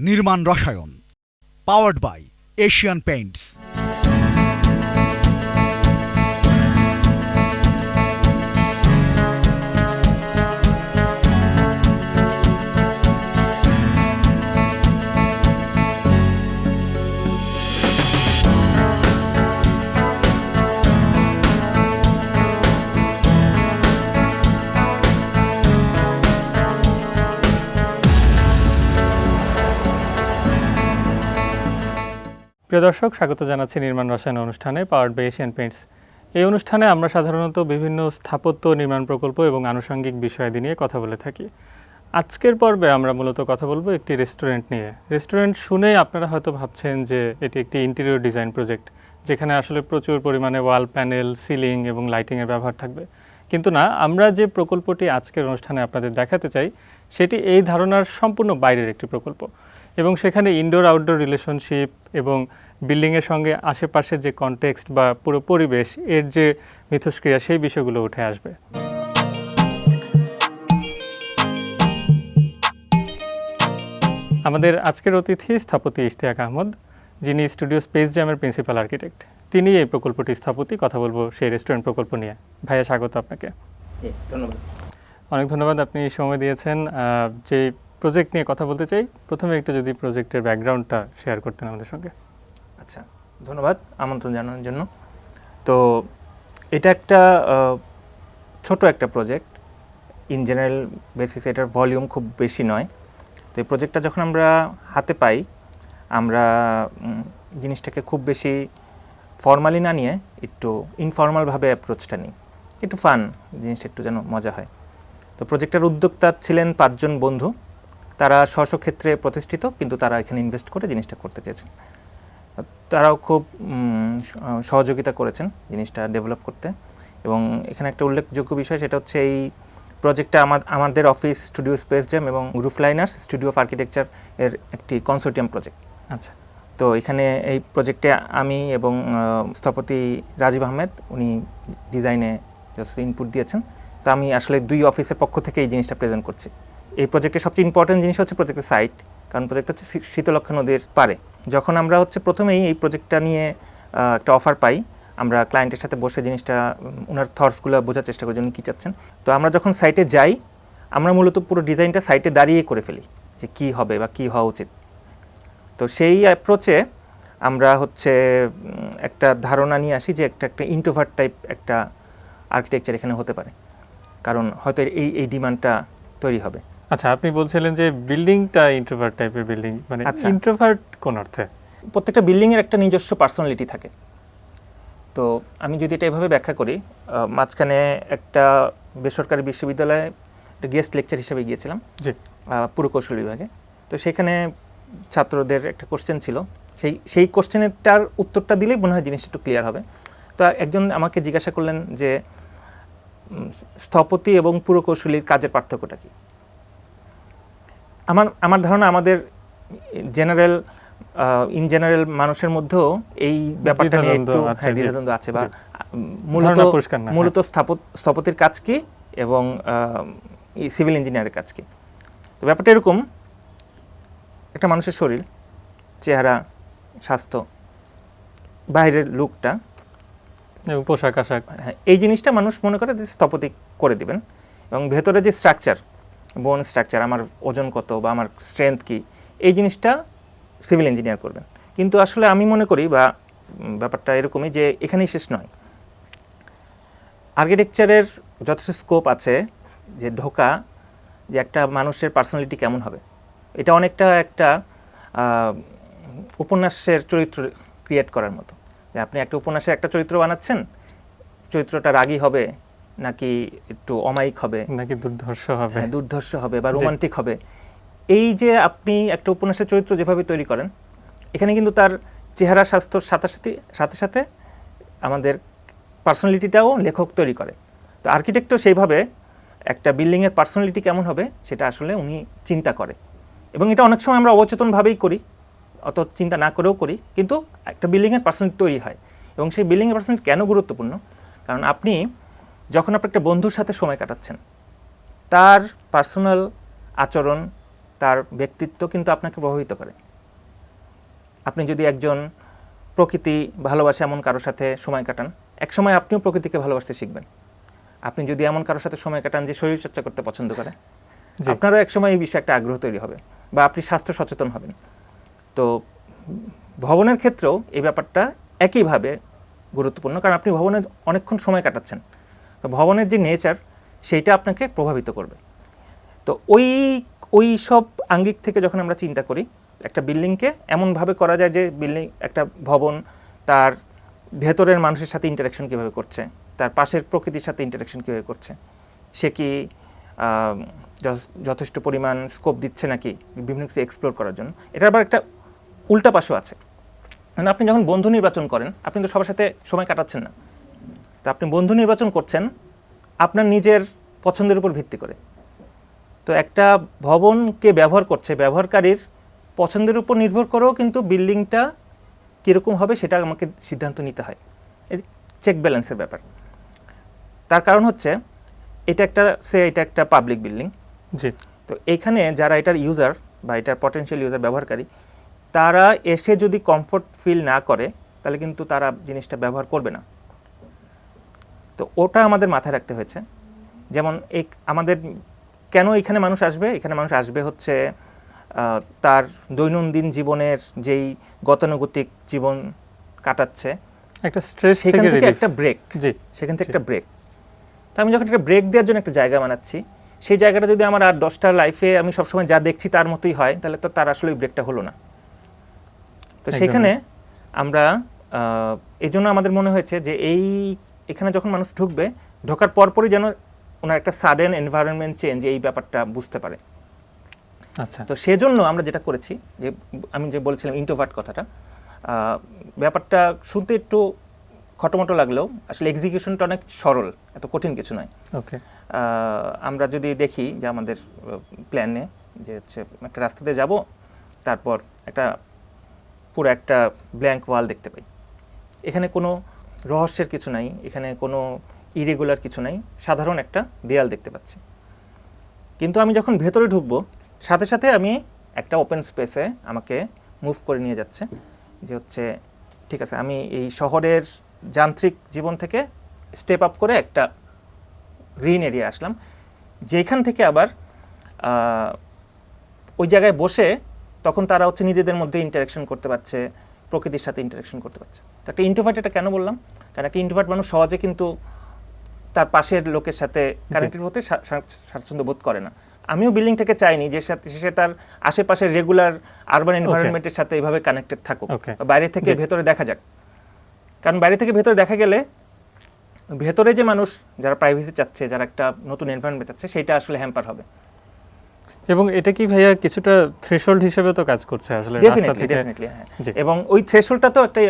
নির্মাণ রসায়ন, powered by Asian Paints. প্রিয় দর্শক, স্বাগত জানাচ্ছি নির্মাণ রসায়ন অনুষ্ঠানে পাওয়ার্ড বাই এশিয়ান পেইন্টস। এই অনুষ্ঠানে আমরা সাধারণত বিভিন্ন স্থাপত্য, নির্মাণ প্রকল্প এবং আনুষঙ্গিক বিষয়াদি নিয়ে কথা বলে থাকি। আজকের পর্বে আমরা মূলত কথা বলবো একটি রেস্টুরেন্ট নিয়ে। রেস্টুরেন্ট শুনেই আপনারা হয়তো ভাবছেন যে এটি একটি ইন্টেরিয়র ডিজাইন প্রজেক্ট, যেখানে আসলে প্রচুর পরিমাণে ওয়াল প্যানেল, সিলিং এবং লাইটিংয়ের ব্যবহার থাকবে। কিন্তু না, আমরা যে প্রকল্পটি আজকের অনুষ্ঠানে আপনাদের দেখাতে চাই সেটি এই ধারণার সম্পূর্ণ বাইরের একটি প্রকল্প, এবং সেখানে ইনডোর আউটডোর রিলেশনশিপ এবং বিল্ডিংয়ের সঙ্গে আশেপাশের যে কনটেক্সট বা পুরো পরিবেশ, এর যে মিথস্ক্রিয়া, সেই বিষয়গুলো উঠে আসবে। আমাদের আজকের অতিথি স্থপতি ইশতিয়াক আহমদ, যিনি স্টুডিও স্পেস জ্যামের প্রিন্সিপাল আর্কিটেক্ট। তিনি এই প্রকল্পটির স্থপতি। কথা বলবো সেই রেস্টুরেন্ট প্রকল্প নিয়ে। ভাইয়া, স্বাগত আপনাকে। ধন্যবাদ। অনেক ধন্যবাদ, আপনি সময় দিয়েছেন। যে প্রজেক্ট নিয়ে কথা বলতে চাই, প্রথমে একটু যদি প্রজেক্টের ব্যাকগ্রাউন্ডটা শেয়ার করতেন আমাদের সঙ্গে। আচ্ছা, ধন্যবাদ আমন্ত্রণ জানানোর জন্য। তো এটা একটা ছোট একটা প্রজেক্ট। ইন জেনারেল বেসিস এটার ভলিউম খুব বেশি নয়। তো এই প্রজেক্টটা যখন আমরা হাতে পাই, আমরা জিনিসটাকে খুব বেশি ফর্মালি না নিয়ে একটু ইনফর্মালভাবে অ্যাপ্রোচটা নিই, একটু ফান, জিনিসটা একটু যেন মজা হয়। তো প্রজেক্টের উদ্যোক্তা ছিলেন 5 জন বন্ধু। তারা স্ব ক্ষেত্রে প্রতিষ্ঠিত, কিন্তু তারা এখানে ইনভেস্ট করে জিনিসটা করতে চেয়েছেন। তারাও খুব সহযোগিতা করেছেন জিনিসটা ডেভেলপ করতে। এবং এখানে একটা উল্লেখযোগ্য বিষয়, সেটা হচ্ছে এই প্রজেক্টটা আমাদের অফিস, স্টুডিও স্পেস জ্যাম এবং রুফলাইনার্স স্টুডিও অফ আর্কিটেকচার এর একটি কনসোর্টিয়াম প্রজেক্ট। আচ্ছা। তো এখানে এই প্রজেক্টে আমি এবং স্থপতি রাজীব আহমেদ, উনি ডিজাইনে ইনপুট দিয়েছেন। তো আমি আসলে 2 অফিসের পক্ষ থেকে এই জিনিসটা প্রেজেন্ট করছি। এই প্রজেক্টের সবচেয়ে ইম্পর্টেন্ট জিনিস হচ্ছে প্রজেক্টের সাইট, কারণ প্রজেক্ট হচ্ছে শীতলক্ষ্যা নদীর পারে। যখন আমরা প্রথমেই এই প্রজেক্টটা নিয়ে একটা অফার পাই, আমরা ক্লায়েন্টের সাথে বসে জিনিসটা ওনার থটসগুলো বোঝার চেষ্টা করি, উনি কী চাচ্ছেন। তো আমরা যখন সাইটে যাই, আমরা মূলত পুরো ডিজাইনটা সাইটে দাঁড়িয়ে করে ফেলি যে কী হবে বা কী হওয়া উচিত। তো সেই অ্যাপ্রোচে আমরা একটা ধারণা নিয়ে আসি যে একটা ইন্ট্রোভার্ট টাইপ একটা আর্কিটেকচার এখানে হতে পারে, কারণ হয়তো এই ডিমান্ডটা তৈরি হবে। আচ্ছা, আপনি বলছিলেন যে বিল্ডিংটা ইন্ট্রোভার্ট টাইপের বিল্ডিং, মানে ইন্ট্রোভার্ট কোন অর্থে? প্রত্যেকটা বিল্ডিংয়ের একটা নিজস্ব পার্সোনালিটি থাকে। তো আমি যদি এটা এভাবে ব্যাখ্যা করি, মাঝখানে একটা বেসরকারি বিশ্ববিদ্যালয়ে একটা গেস্ট লেকচার হিসেবে গিয়েছিলাম, জি, পুরকৌশল বিভাগে। তো সেখানে ছাত্রদের একটা কোশ্চেন ছিল, সেই কোশ্চেনটার উত্তরটা দিলেই মনে হয় জিনিসটা একটু ক্লিয়ার হবে। তো একজন আমাকে জিজ্ঞাসা করলেন যে স্থপতি এবং পুরকৌশলীর কাজের পার্থক্যটা কী। আমার ধারণা আমাদের ইন জেনারেল মানুষের মধ্যেও এই ব্যাপারটা নিয়ে একটু দ্বিধাদ্বন্দ্ব আছে, বা মূলত স্থপতির কাজ কি এবং সিভিল ইঞ্জিনিয়ারের কাজ কি। তো ব্যাপারটা এরকম, একটা মানুষের শরীর, চেহারা, স্বাস্থ্য, বাইরের লুকটা, পোশাক আশাক, এই জিনিসটা মানুষ মনে করে যে স্থপতি করে দিবেন। এবং ভেতরে যে স্ট্রাকচার, বোন স্ট্রাকচার, আমার ওজন কত বা আমার স্ট্রেংথ কি, এই জিনিসটা সিভিল ইঞ্জিনিয়ার করবেন। কিন্তু আসলে আমি মনে করি, বা ব্যাপারটা এরকমই, যে এখানেই শেষ নয়। আর্কিটেকচারের যথেষ্ট স্কোপ আছে যে ঢোকা, যে একটা মানুষের পার্সোনালিটি কেমন হবে। এটা অনেকটা একটা উপন্যাসের চরিত্র ক্রিয়েট করার মতো, যে আপনি একটা উপন্যাসের একটা চরিত্র বানাচ্ছেন, চরিত্রটা রাগী হবে নাকি একটু অমায়িক হবে, নাকি দুর্ধর্ষ হবে বা রোমান্টিক হবে। এই যে আপনি একটা উপন্যাসের চরিত্র যেভাবে তৈরি করেন, এখানে কিন্তু তার চেহারা, স্বাস্থ্যর সাথে সাথে আমাদের পার্সোনালিটিটাও লেখক তৈরি করে। তো আর্কিটেক্টও সেইভাবে একটা বিল্ডিংয়ের পার্সোনালিটি কেমন হবে সেটা আসলে উনি চিন্তা করে। এবং এটা অনেক সময় আমরা অবচেতনভাবেই করি, অত চিন্তা না করেও করি, কিন্তু একটা বিল্ডিংয়ের পার্সোনালিটি তৈরি হয়। এবং সেই বিল্ডিংয়ের পার্সোনালিটি কেন গুরুত্বপূর্ণ, কারণ আপনি যখন আপনার একটা বন্ধুর সাথে সময় কাটাচ্ছেন, তার পার্সোনাল আচরণ, তার ব্যক্তিত্ব কিন্তু আপনাকে প্রভাবিত করে। আপনি যদি একজন প্রকৃতি ভালোবাসে এমন কারোর সাথে সময় কাটান, এক সময় আপনিও প্রকৃতিকে ভালোবাসতে শিখবেন। আপনি যদি এমন কারোর সাথে সময় কাটান যে শরীরচর্চা করতে পছন্দ করে, আপনারও এক সময় এই বিষয়ে একটা আগ্রহ তৈরি হবে, বা আপনি স্বাস্থ্য সচেতন হবেন। তো ভবনের ক্ষেত্রেও এই ব্যাপারটা একইভাবে গুরুত্বপূর্ণ, কারণ আপনি ভবনে অনেকক্ষণ সময় কাটাচ্ছেন। তো ভবনের যে নেচার সেইটা আপনাকে প্রভাবিত করবে। তো ওই সব আঙ্গিক থেকে যখন আমরা চিন্তা করি, একটা বিল্ডিংকে এমনভাবে করা যায় যে একটা ভবন তার ভেতরের মানুষের সাথে ইন্টারাকশন কীভাবে করছে, তার পাশের প্রকৃতির সাথে ইন্টারাকশন কীভাবে করছে, সে কি যথেষ্ট পরিমাণ স্কোপ দিচ্ছে নাকি বিভিন্ন কিছু এক্সপ্লোর করার জন্য। এটার আবার একটা উল্টা পাশও আছে। মানে আপনি যখন বন্ধু নির্বাচন করেন, আপনি তো সবার সাথে সময় কাটাচ্ছেন না। তো আপনি বন্ধু নির্বাচন করছেন আপনার নিজের পছন্দের উপর ভিত্তি করে। তো একটা ভবনকে ব্যবহার করছে ব্যবহারকারীর পছন্দের উপর নির্ভর করেও কিন্তু বিল্ডিংটা কীরকম হবে সেটা আমাকে সিদ্ধান্ত নিতে হয়। চেক ব্যালেন্সের ব্যাপার। তার কারণ হচ্ছে এটা একটা পাবলিক বিল্ডিং। জি। তো এখানে যারা এটার ইউজার বা এটার পটেনশিয়াল ইউজার ব্যবহারকারী, তারা এসে যদি কমফোর্ট ফিল না করে তাহলে কিন্তু তারা জিনিসটা ব্যবহার করবে না। তো ওটা আমাদের মাথায় রাখতে হয়েছে। যেমন আমাদের কেন এখানে মানুষ আসবে, এখানে মানুষ আসবে হচ্ছে তার দৈনন্দিন জীবনের যেই গতানুগতিক জীবন কাটাচ্ছে, একটা স্ট্রেস সেখান থেকে একটা ব্রেক, সেখান থেকে একটা ব্রেক। তো আমি যখন একটা ব্রেক দেওয়ার জন্য একটা জায়গা বানাচ্ছি, সেই জায়গাটা যদি আমার আর 10টা লাইফে আমি সবসময় যা দেখছি তার মতোই হয়, তাহলে তো তার আসলে ওই ব্রেকটা হলো না। তো সেখানে আমরা এই জন্য আমাদের মনে হয়েছে যে এখানে যখন মানুষ ঢুকবে, ঢোকার পরপরই যেন ওনার একটা সাডেন এনভায়রনমেন্ট চেঞ্জ এই ব্যাপারটা বুঝতে পারে। আচ্ছা। তো সেজন্য আমরা যেটা করেছি, যে আমি যে বলছিলাম ইন্ট্রোভার্ট কথাটা, ব্যাপারটা শুনতে একটু খটোমটো লাগলেও আসলে এক্সিকিউশনটা অনেক সরল, এত কঠিন কিছু নয়। ওকে। আমরা যদি দেখি যে আমাদের প্ল্যানে যে হচ্ছে একটা রাস্তা দিয়ে যাব, তারপর পুরো একটা ব্ল্যাঙ্ক ওয়াল দেখতে পাই। এখানে কোনো রহস্যের কিছু নাই, এখানে কোনো ইরেগুলার কিছু নাই, সাধারণ একটা দেয়াল দেখতে পাচ্ছি। কিন্তু আমি যখন ভেতরে ঢুকবো, সাথে সাথে আমি একটা ওপেন স্পেসে আমাকে মুভ করে নিয়ে যাচ্ছে, যে হচ্ছে ঠিক আছে আমি এই শহরের যান্ত্রিক জীবন থেকে স্টেপ আপ করে একটা গ্রিন এরিয়া আসলাম, যেখান থেকে আবার ওই জায়গায় বসে তখন তারা হচ্ছে নিজেদের মধ্যে ইন্টারাকশন করতে পারছে, প্রকৃতির সাথে ইন্টারাকশন করতে পারছে। তো একটা ইন্ট্রোভার্ট এটা কেন বললাম, কারণ একটা ইন্ট্রোভার্ট মানুষ সহজে কিন্তু তার পাশের লোকের সাথে কানেক্টেড হতে স্বাচ্ছন্দ্য বোধ করে না। আমিও বিল্ডিংটাকে চাইনি যে সে তার আশেপাশের রেগুলার আরবান এনভায়রনমেন্টের সাথে এইভাবে কানেক্টেড থাকুক, বাইরে থেকে ভেতরে দেখা যাক। কারণ বাইরে থেকে ভেতরে দেখা গেলে ভেতরে যে মানুষ যারা প্রাইভেসি চাচ্ছে, যারা একটা নতুন এনভায়রনমেন্ট চাচ্ছে, সেটা আসলে হ্যাম্পার হবে। এবং এটা কি ভাইয়া কিছুটা থ্রেশহোল্ড হিসেবে তো কাজ করছে আসলে? ডেফিনেটলি হ্যাঁ। এবং ওই থ্রেশহোল্ডটা তো একটা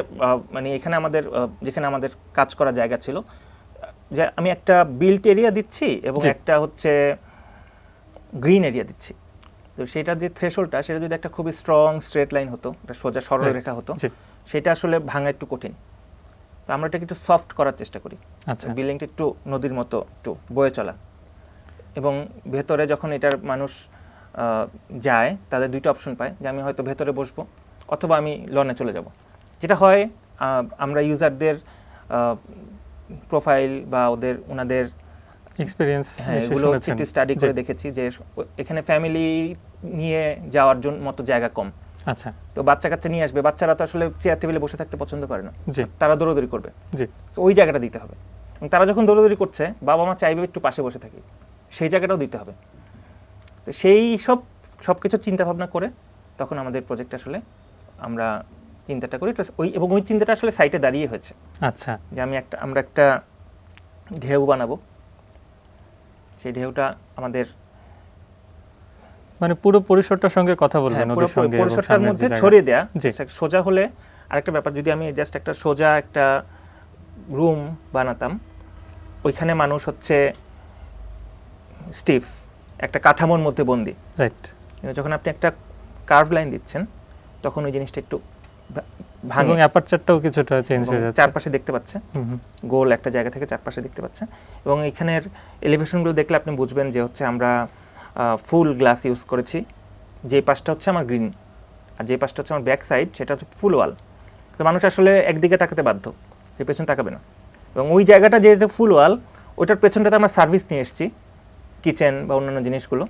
মানে এখানে আমাদের যেখানে আমাদের কাজ করার জায়গা ছিল, যে আমি একটা বিল্ট এরিয়া দিচ্ছি এবং একটা হচ্ছে গ্রিন এরিয়া দিচ্ছি। তো সেটা যে থ্রেশহোল্ডটা, সেটা যদি একটা খুবই স্ট্রং স্ট্রেট লাইন হতো, একটা সোজা সরল রেখা হতো, সেটা আসলে ভাঙা একটু কঠিন। তো আমরা এটাকে একটু সফট করার চেষ্টা করি। আচ্ছা, বিল্ডিংটা একটু নদীর মতো একটু বয়ে চলা। এবং ভেতরে যখন এটার মানুষ যায়, তাদের দুইটা অপশন পায়, যে আমি হয়তো ভেতরে বসবো অথবা আমি লনে চলে যাব। যেটা হয় আমরা ইউজারদের প্রোফাইল বা ওনাদের এক্সপেরিয়েন্স, হ্যাঁ, এগুলো একটু স্টাডি করে দেখেছি যে এখানে ফ্যামিলি নিয়ে যাওয়ার জন্য মতো জায়গা কম। আচ্ছা। তো বাচ্চা কাচ্চা নিয়ে আসবে, বাচ্চারা তো আসলে চেয়ার টেবিলে বসে থাকতে পছন্দ করে না, তারা দৌড়াদৌড়ি করবে। তো ওই জায়গাটা দিতে হবে। এবং তারা যখন দৌড়াদৌড়ি করছে, বাবা মা চাইবে একটু পাশে বসে থাকি, সেই জায়গাটাও দিতে হবে। তো সেই সব কিছু চিন্তা ভাবনা করে তখন আমাদের প্রজেক্ট আসলে আমরা চিন্তাটা করি, এবং ওই চিন্তাটা আসলে সাইটে দাঁড়িয়ে হয়েছে। আচ্ছা। যে আমরা একটা ঢেউ বানাবো, সেই ঢেউটা আমাদের মানে পুরো পরিসরটার সঙ্গে কথা বলবেন, নদীর সঙ্গে পরিসরটার মধ্যে ছড়িয়ে দেয়া। সোজা হলে আরেকটা ব্যাপার, যদি আমি জাস্ট একটা সোজা একটা রুম বানাতাম, ওইখানে মানুষ হচ্ছে স্টিফ একটা কাঠামোর মধ্যে বন্দি, রাইট। যখন আপনি একটা কার্ভ লাইন দিচ্ছেন, তখন ওই জিনিসটা একটু ভাঙে, এবং অ্যাপারচারটাও কিছুটা চেঞ্জ হয়ে যাচ্ছে, চারপাশে দেখতে পাচ্ছে, গোল একটা জায়গা থেকে চারপাশে দেখতে পাচ্ছে। এবং এখানের এলিভেশনগুলো দেখলে আপনি বুঝবেন যে হচ্ছে আমরা ফুল গ্লাস ইউজ করেছি যে পাশটা হচ্ছে আমার গ্রিন আর যে পাশটা হচ্ছে আমার ব্যাক সাইড, সেটা হচ্ছে ফুল ওয়াল। তো মানুষ আসলে একদিকে তাকাতে বাধ্য, এর পেছন তাকাবে না। এবং ওই জায়গাটা যেহেতু ফুল ওয়াল, ওইটার পেছনটাতে আমরা সার্ভিস নিয়ে এসেছি, কিচেন বা অন্যান্য জিনিসগুলো।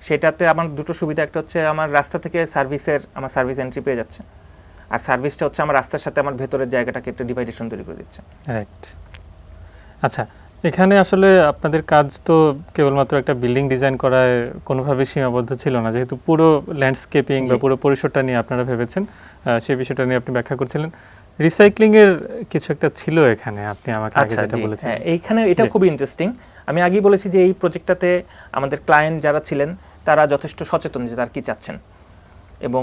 সেটাতে আমার দুটো সুবিধা, একটা হচ্ছে আমার রাস্তা থেকে আমার সার্ভিস এন্ট্রি পেয়ে যাচ্ছে, আর সার্ভিসটা হচ্ছে আমার রাস্তার সাথে আমার ভেতরের জায়গাটাকে একটা ডিভাইডেশন তৈরি করে দিচ্ছে। রাইট। আচ্ছা, এখানে আসলে আপনাদের কাজ তো কেবলমাত্র একটা বিল্ডিং ডিজাইন করায় কোনোভাবেই সীমাবদ্ধ ছিল না, যেহেতু পুরো ল্যান্ডস্কেপিং বা পুরো পরিসরটা নিয়ে আপনারা ভেবেছেন, সেই বিষয়টা নিয়ে আপনি ব্যাখ্যা করছিলেন। রিসাইক্লিং এর কিছু একটা ছিল এখানে, আপনি আমাকে আগে যেটা বলেছেন। হ্যাঁ, এইখানে এটা খুবই ইন্টারেস্টিং। আমি আগেই বলেছি যে এই প্রজেক্টটাতে আমাদের ক্লায়েন্ট যারা ছিলেন তারা যথেষ্ট সচেতন যে তারা কি চাচ্ছেন। এবং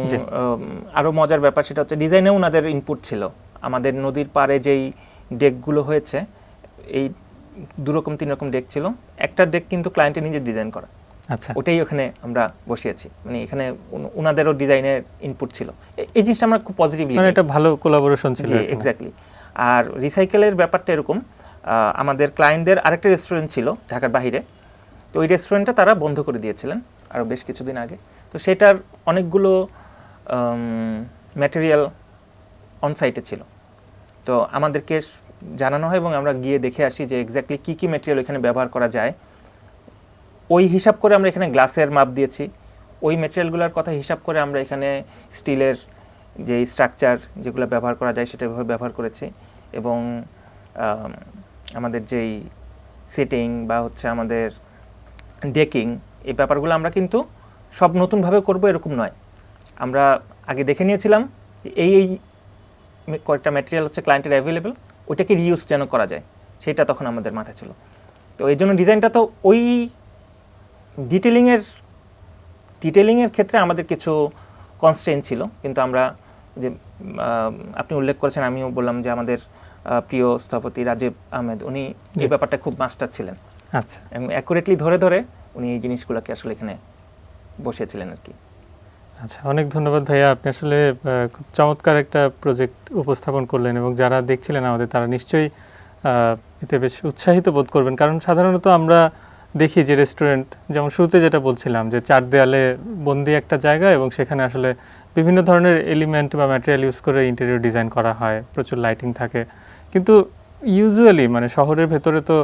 আরও মজার ব্যাপার সেটা হচ্ছে ডিজাইনেও ওনাদের ইনপুট ছিল। আমাদের নদীর পাড়ে যেই ডেকগুলো হয়েছে, এই দুরকম 3 রকম ডেক ছিল। একটা ডেক কিন্তু ক্লায়েন্টের নিজের ডিজাইন করা, আচ্ছা, ওটাই ওখানে আমরা বসিয়েছি। মানে এখানে ওনাদেরও ডিজাইনের ইনপুট ছিল। এই জিনিসটা আমরা খুব পজিটিভলি, মানে এটা ভালো কোলাবোরেশন ছিল। এক্স্যাক্টলি। আর রিসাইকেলের ব্যাপারটা এরকম, আমাদের ক্লায়েন্টদের আরেকটা রেস্টুরেন্ট ছিল ঢাকার বাইরে, তো ওই রেস্টুরেন্টটা তারা বন্ধ করে দিয়েছিলেন আরও বেশ কিছুদিন আগে। তো সেটার অনেকগুলো ম্যাটেরিয়াল অনসাইটে ছিল, তো আমাদেরকে জানানো হয় এবং আমরা গিয়ে দেখে আসি যে এক্স্যাক্টলি কী কী ম্যাটেরিয়াল এখানে ব্যবহার করা যায়। ওই হিসাব করে আমরা এখানে গ্লাসের মাপ দিয়েছি, ওই ম্যাটেরিয়ালগুলোর কথা হিসাব করে আমরা এখানে স্টিলের যে স্ট্রাকচার যেগুলো ব্যবহার করা যায় সেটা ব্যবহার করেছি। এবং আমাদের যেই সিটিং বা হচ্ছে আমাদের ডেকিং, এই ব্যাপারগুলো আমরা কিন্তু সব নতুনভাবে করব এরকম নয়। আমরা আগে দেখে নিয়েছিলাম এই কয়েকটা ম্যাটেরিয়াল হচ্ছে ক্লায়েন্টের অ্যাভেলেবেল, ওইটাকে রিইউজ যেন করা যায়, সেটা তখন আমাদের মাথায় ছিল। তো এই জন্য ডিজাইনটা তো ওই ডিটেলিংয়ের ক্ষেত্রে আমাদের কিছু কনস্ট্রেইন ছিল, কিন্তু আমরা যে আপনি উল্লেখ করেছেন, আমিও বললাম যে আমাদের প্রিয় স্থপতি রাজীব আহমেদ, উনি এই ব্যাপারটা খুব মাস্টার ছিলেন। আচ্ছা, এবং অ্যাকুরেটলি ধরে ধরে উনি এই জিনিসগুলোকে আসলে এখানে বসিয়েছিলেন আর কি। আচ্ছা, অনেক ধন্যবাদ ভাইয়া। আপনি আসলে খুব চমৎকার একটা প্রজেক্ট উপস্থাপন করলেন, এবং যারা দেখছিলেন আমাদের তারা নিশ্চয়ই এতে বেশ উৎসাহিত বোধ করবেন। কারণ সাধারণত আমরা দেখি যে রেস্টুরেন্ট, যেমন শুরুতে যেটা বলছিলাম, যে 4 দেয়ালে বন্দি একটা জায়গা এবং সেখানে আসলে বিভিন্ন ধরনের এলিমেন্ট বা ম্যাটেরিয়াল ইউজ করে ইন্টেরিয়র ডিজাইন করা হয়, প্রচুর লাইটিং থাকে। কিন্তু ইউজুয়ালি মানে শহরের ভেতরে তো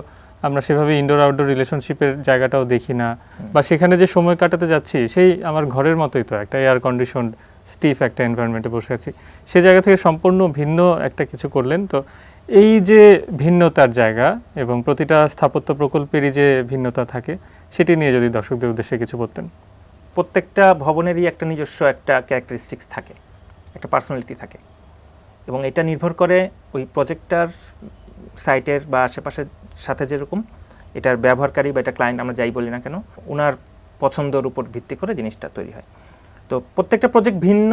আমরা সেভাবে ইনডোর আউটডোর রিলেশনশিপের জায়গাটাও দেখি না, বা সেখানে যে সময় কাটাতে যাচ্ছি সেই আমার ঘরের মতোই তো একটা এয়ার কন্ডিশনড স্টিফ একটা এনভায়রনমেন্টে বসে আছি। সে জায়গা থেকে সম্পূর্ণ ভিন্ন একটা কিছু করলেন। তো এই যে ভিন্নতার জায়গা এবং প্রতিটা স্থাপত্য প্রকল্পেরই যে ভিন্নতা থাকে, সেটি নিয়ে যদি দর্শকদের উদ্দেশ্যে কিছু বলতেন। প্রত্যেকটা ভবনেরই একটা নিজস্ব একটা ক্যারেক্টারিস্টিক্স থাকে, একটা পার্সোনালিটি থাকে, এবং এটা নির্ভর করে ওই প্রজেক্টটার সাইটের বা আশেপাশের সাথে যেরকম এটার ব্যবহারকারী বা এটা ক্লায়েন্ট আমরা যাই বলি না কেন, ওনার পছন্দের উপর ভিত্তি করে জিনিসটা তৈরি হয়। তো প্রত্যেকটা প্রজেক্ট ভিন্ন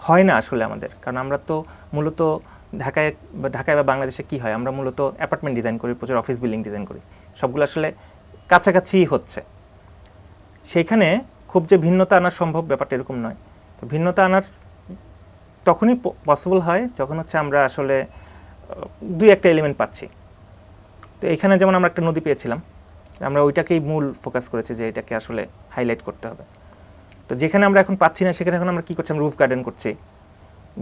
হয় না আসলে আমাদের, কারণ আমরা তো মূলত ঢাকায় বা বাংলাদেশে কী হয়, আমরা মূলত অ্যাপার্টমেন্ট ডিজাইন করি, প্রচুর অফিস বিল্ডিং ডিজাইন করি, সবগুলো আসলে কাছাকাছি হচ্ছে। সেইখানে খুব যে ভিন্নতা আনা সম্ভব ব্যাপারটা এরকম নয়। তো ভিন্নতা আনার তখনই পসিবল হয় যখন হচ্ছে আমরা আসলে 2-1টা এলিমেন্ট পাচ্ছি। তো এখানে যেমন আমরা একটা নদী পেয়েছিলাম, আমরা ওইটাকেই মূল ফোকাস করেছি যে এটাকে আসলে হাইলাইট করতে হবে। তো যেখানে আমরা এখন পাচ্ছি না সেখানে এখন আমরা কী করছি, আমরা রুফ গার্ডেন করছি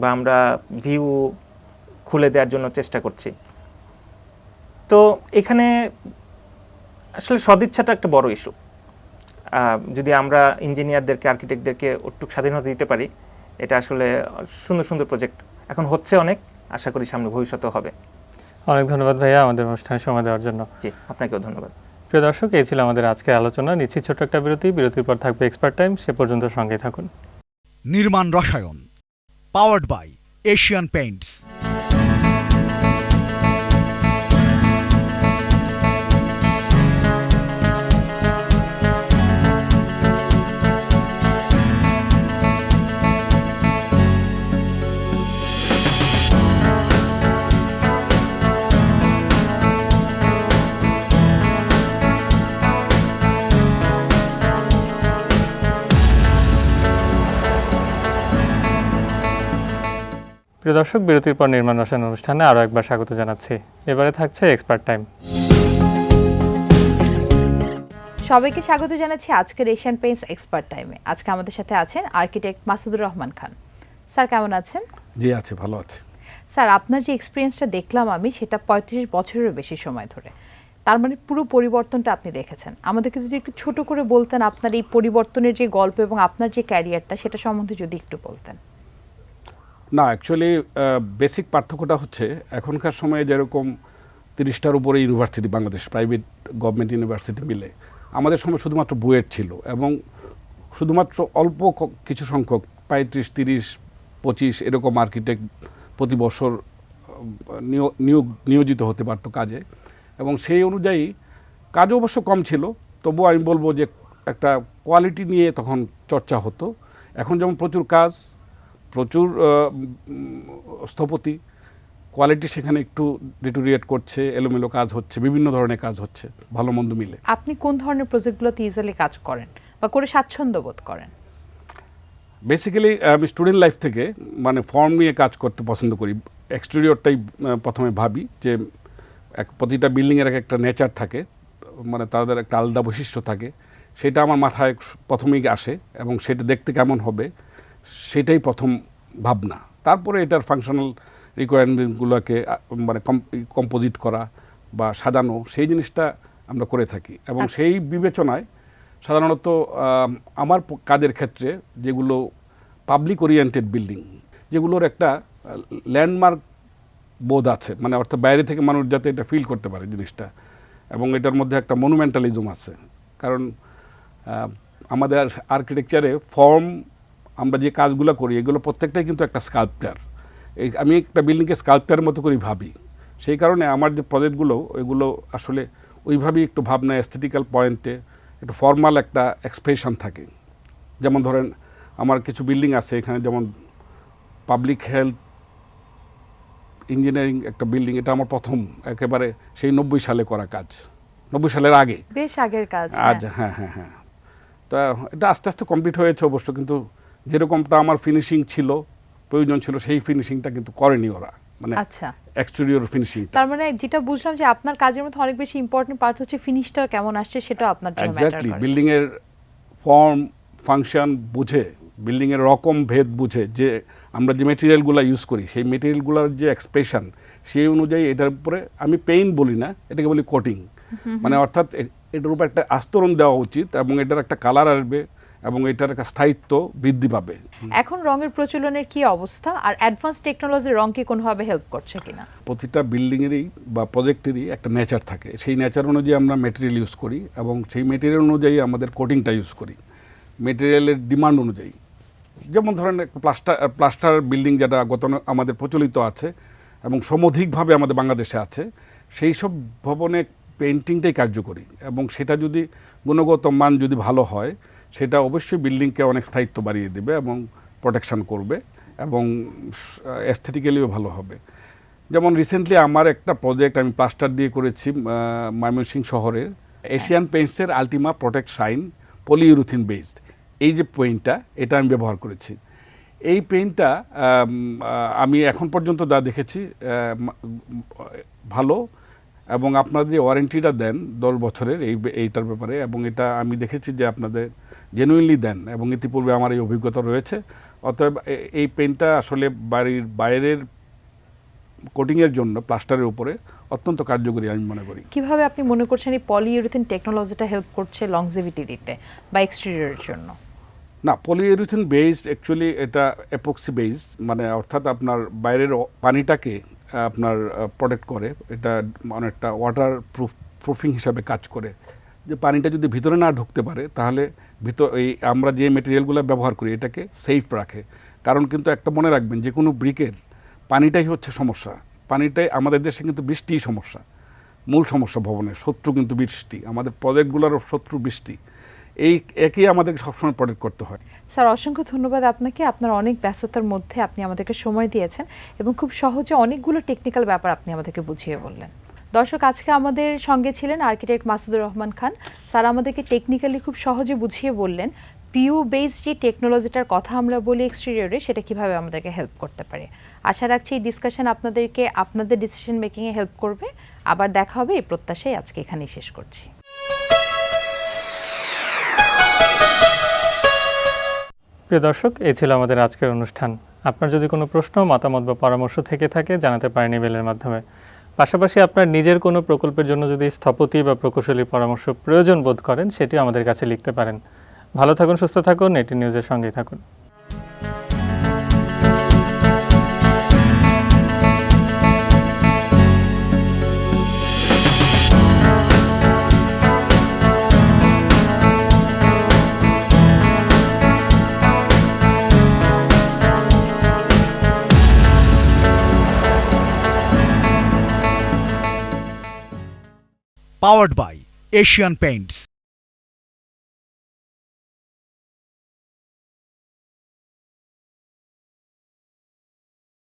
বা আমরা ভিউ খুলে দেওয়ার জন্য চেষ্টা করছি। তো এখানে আসলে সদিচ্ছাটা একটা বড় ইস্যু। যদি আমরা ইঞ্জিনিয়ারদেরকে, আর্কিটেক্টদেরকে ওটুক স্বাধীনতা দিতে পারি, এটা আসলে সুন্দর সুন্দর প্রজেক্ট এখন হচ্ছে অনেক, আশা করি সামনে ভবিষ্যতেও হবে। অনেক ধন্যবাদ ভাইয়া আমাদের অনুষ্ঠানে সময় দেওয়ার জন্য। জি, আপনাকেও ধন্যবাদ। প্রিয় দর্শক, এই ছিল আমাদের আজকের আলোচনা। নিচ্ছি ছোট্ট একটা বিরতির পর থাকবে এক্সপার্ট টাইম। সে পর্যন্ত সঙ্গে থাকুন। নির্মাণ রসায়ন, পাওয়ার্ড বাই এশিয়ান পেইন্টস। প্রিয় দর্শক, বিরতির পর নির্মাণ রসায়ন অনুষ্ঠানে আরও একবার স্বাগত জানাচ্ছি। এবারে থাকছে এক্সপার্ট টাইম। সবাইকে স্বাগত জানাচ্ছি আজকের এশিয়ান পেইন্টস এক্সপার্ট টাইমে। আজকে আমাদের সাথে আছেন আর্কিটেক্ট মাসুদুর রহমান খান। স্যার কেমন আছেন? জি আছে, ভালো আছে। স্যার আপনার যে এক্সপিরিয়েন্সটা দেখলাম আমি, সেটা ৩৫ বছরেরও বেশি সময় ধরে, তার মানে পুরো পরিবর্তনটা আপনি দেখেছেন। আমাদেরকে যদি একটু ছোট করে বলতেন আপনার এই পরিবর্তনের যে গল্প এবং আপনার যে ক্যারিয়ারটা, সেটা সম্বন্ধে যদি একটু বলতেন। না, অ্যাকচুয়ালি বেসিক পার্থক্যটা হচ্ছে এখনকার সময়ে যেরকম ৩০টার উপরে university Bangladesh private government university মিলে, আমাদের সময় শুধুমাত্র বুয়েট ছিল এবং শুধুমাত্র অল্প কিছু সংখ্যক ৩৫, ৩০, ২৫ এরকম আর্কিটেক্ট প্রতি বছর নিয়োজিত হতে পারতো কাজে, এবং সেই অনুযায়ী কাজও অবশ্য কম ছিল, তবুও আমি বলবো যে একটা কোয়ালিটি নিয়ে তখন চর্চা হতো। এখন যেমন প্রচুর কাজ, প্রচুর স্থপতি, কোয়ালিটি সেখানে একটু ডিটোরিয়েট করছে, এলোমেলো কাজ হচ্ছে, বিভিন্ন ধরনের কাজ হচ্ছে, ভালো মন্দ মিলে। আপনি কোন ধরনের প্রজেক্টগুলোতে ইউজুয়ালি কাজ করেন বা করে স্বাচ্ছন্দ্য বোধ করেন? বেসিক্যালি আমি স্টুডেন্ট লাইফ থেকে মানে ফর্ম নিয়ে কাজ করতে পছন্দ করি। এক্সটেরিয়রটাই প্রথমে ভাবি যে প্রতিটা বিল্ডিংয়ের একটা নেচার থাকে, মানে তাদের একটা আলাদা বৈশিষ্ট্য থাকে, সেটা আমার মাথায় প্রথমেই আসে এবং সেটা দেখতে কেমন হবে সেটাই প্রথম ভাবনা। তারপরে এটার ফাংশনাল রিকোয়ারমেন্টগুলোকে মানে কম্পোজিট করা বা সাজানো, সেই জিনিসটা আমরা করে থাকি। এবং সেই বিবেচনায় সাধারণত আমার কাজের ক্ষেত্রে যেগুলো পাবলিক ওরিয়েন্টেড বিল্ডিং, যেগুলোর একটা ল্যান্ডমার্ক বোধ আছে, মানে অর্থাৎ বাইরে থেকে মানুষ যাতে এটা ফিল করতে পারে জিনিসটা, এবং এটার মধ্যে একটা মনুমেন্টালিজম আছে। কারণ আমাদের আর্কিটেকচারে ফর্ম, আমরা যে কাজগুলো করি এগুলো প্রত্যেকটাই কিন্তু একটা স্কাল্পচার। আমি একটা বিল্ডিংকে স্কাল্পচারের মতো করে ভাবি, সেই কারণে আমার যে প্রজেক্টগুলো ওইগুলো আসলে ওইভাবেই একটু ভাবনা, এস্থেটিক্যাল পয়েন্টে একটু ফর্মাল একটা এক্সপ্রেশন থাকে। যেমন ধরেন আমার কিছু বিল্ডিং আছে এখানে, যেমন পাবলিক হেলথ ইঞ্জিনিয়ারিং একটা বিল্ডিং, এটা আমার প্রথম একেবারে সেই ৯০ সালে করা কাজ, ৯০ সালের আগে, বেশ আগের কাজ। আজ হ্যাঁ হ্যাঁ হ্যাঁ তা এটা আস্তে আস্তে কমপ্লিট হয়েছে অবশ্য, কিন্তু যেরকমটা আমার ফিনিশিং ছিল, প্রয়োজন ছিল, সেই ফিনিশিংটা কিন্তু করেনি ওরা, মানে আচ্ছা, এক্সটেরিয়র ফিনিশিং। তার মানে যেটা বুঝলাম যে আপনার কাজের মধ্যে অনেক বেশি ইম্পর্টেন্ট পার্ট হচ্ছে ফিনিশটা কেমন আসছে, সেটা আপনার জন্য ম্যাটার এক্স্যাক্টলি, করে। বিল্ডিং এর ফর্ম ফাংশন বুঝে, বিল্ডিং এর রকম ভেদ বুঝে, যে আমরা যে মেটেরিয়ালগুলো ইউজ করি সেই মেটেরিয়ালগুলোর যে এক্সপ্রেশন, সেই অনুযায়ী এটার উপরে আমি পেইন্ট বলি না, এটাকে বলি কোটিং, মানে অর্থাৎ এটার উপর একটা আস্তরণ দেওয়া উচিত এবং এটার একটা কালার আসবে এবং এটার একটা স্থায়িত্ব বৃদ্ধি পাবে। এখন রঙের প্রচলনের কি অবস্থা, আর অ্যাডভান্স টেকনোলজির রং কি কোনোভাবে হেল্প করছে কিনা? প্রতিটা বিল্ডিংয়েরই বা প্রজেক্টেরই একটা নেচার থাকে, সেই নেচার অনুযায়ী আমরা মেটেরিয়াল ইউজ করি এবং সেই মেটেরিয়াল অনুযায়ী আমাদের কোটিংটা ইউজ করি, মেটেরিয়ালের ডিমান্ড অনুযায়ী। যেমন ধরেন একটা প্লাস্টার বিল্ডিং যেটা আমাদের প্রচলিত আছে এবং সমধিকভাবে আমাদের বাংলাদেশে আছে, সেই সব ভবনে পেইন্টিংটাই কার্যকরী, এবং সেটা যদি গুণগত মান যদি ভালো হয়, সেটা অবশ্যই বিল্ডিংকে অনেক স্থায়িত্ব বাড়িয়ে দেবে এবং প্রোটেকশন করবে এবং অ্যাস্থেটিক্যালিও ভালো হবে। যেমন রিসেন্টলি আমার একটা প্রজেক্ট আমি প্লাস্টার দিয়ে করেছি ময়মনসিংহ শহরের এশিয়ান পেইন্টসের Ultima protect shine polyurethane based, এই যে পেইন্টটা, এটা আমি ব্যবহার করেছি। এই পেইন্টটা আমি এখন পর্যন্ত যা দেখেছি ভালো, এবং আপনারা যে ওয়ারেন্টিটা দেন ১০ বছরের এইটার ব্যাপারে, এবং এটা আমি দেখেছি যে আপনাদের জেনুইনলি দেন, এবং ইতিপূর্বে আমার এই অভিজ্ঞতা রয়েছে। অতএব এই পেইন্টটা আসলে বাড়ির বাইরের কোটিংয়ের জন্য প্লাস্টারের উপরে অত্যন্ত কার্যকরী আমি মনে করি। কিভাবে আপনি মনে করছেন এই পলিইউরিথিন টেকনোলজিটা হেল্প করছে লংজিভিটি দিতে বা এক্সটেরিয়রের জন্য? না, পলিইউরিথিন বেসড অ্যাকচুয়ালি এটা এপক্সি বেস, মানে অর্থাৎ আপনার বাইরের পানিটাকে আপনার প্রোটেক্ট করে, এটা অনেকটা ওয়াটার প্রুফিং হিসাবে কাজ করে, যে পানিটা যদি ভিতরে না ঢুকতে পারে তাহলে এই আমরা যে মেটেরিয়ালগুলো ব্যবহার করি এটাকে সেফ রাখে। কারণ কিন্তু একটা মনে রাখবেন, যে কোনো ব্রিকের পানিটাই হচ্ছে সমস্যা, পানিটাই আমাদের দেশে কিন্তু বৃষ্টিই সমস্যা, মূল সমস্যা ভবনের শত্রু কিন্তু বৃষ্টি, আমাদের প্রজেক্টগুলোরও শত্রু বৃষ্টি, একই আমাদেরকে সবসময় প্রোটেক্ট করতে হয়। স্যার অসংখ্য ধন্যবাদ আপনাকে, আপনার অনেক ব্যস্ততার মধ্যে আপনি আমাদেরকে সময় দিয়েছেন এবং খুব সহজে অনেকগুলো টেকনিক্যাল ব্যাপার আপনি আমাদেরকে বুঝিয়ে বললেন। দর্শক, আজকে আমাদের সঙ্গে ছিলেন আর্কিটেক্ট মাসুদুর রহমান খান। স্যার আমাদেরকে টেকনিক্যালি খুব সহজে বুঝিয়ে বললেন পিইউ বেসড যে টেকনোলজিটার কথা আমরা বলি এক্সটেরিয়রে, সেটা কিভাবে আমাদেরকে হেল্প করতে পারে। আশা রাখছি এই ডিসকাশন আপনাদেরকে আপনাদের ডিসিশন মেকিংয়ে হেল্প করবে। আবার দেখা হবে এই প্রত্যাশায় আজকে এখানেই শেষ করছি। প্রিয় দর্শক, এই ছিল আমাদের আজকের অনুষ্ঠান। আপনার যদি কোনো প্রশ্ন, মতামত বা পরামর্শ থেকে থাকে জানাতে পারেন ইমেলের মাধ্যমে। পাশাপাশি আপনার নিজের কোনো প্রকল্পের জন্য যদি স্থপতি বা প্রকৌশলী পরামর্শ প্রয়োজন বোধ করেন, সেটিও আমাদের কাছে লিখতে পারেন। ভালো থাকুন, সুস্থ থাকুন, এটি নিউজের সঙ্গেই থাকুন। Powered by Asian Paints.